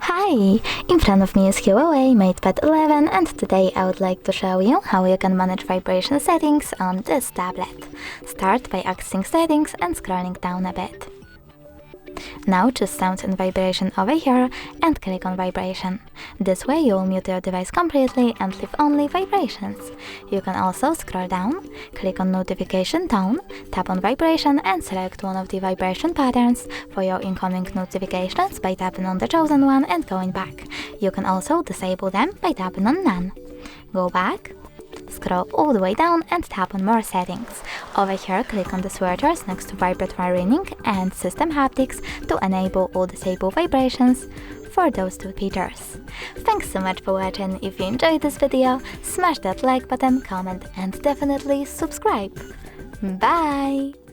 Hi! In front of me is Huawei MatePad 11 and today I would like to show you how you can manage vibration settings on this tablet. Start by accessing settings and scrolling down a bit. Now choose sound and vibration over here and click on vibration. This way you will mute your device completely and leave only vibrations. You can also scroll down, click on notification tone, tap on vibration and select one of the vibration patterns for your incoming notifications by tapping on the chosen one and going back. You can also disable them by tapping on none. Go back, scroll all the way down and tap on more settings. Over here click on the switches next to vibratory ringing and system haptics to enable or disable vibrations for those two features. Thanks so much for watching. If you enjoyed this video, smash that like button, comment and definitely subscribe. Bye!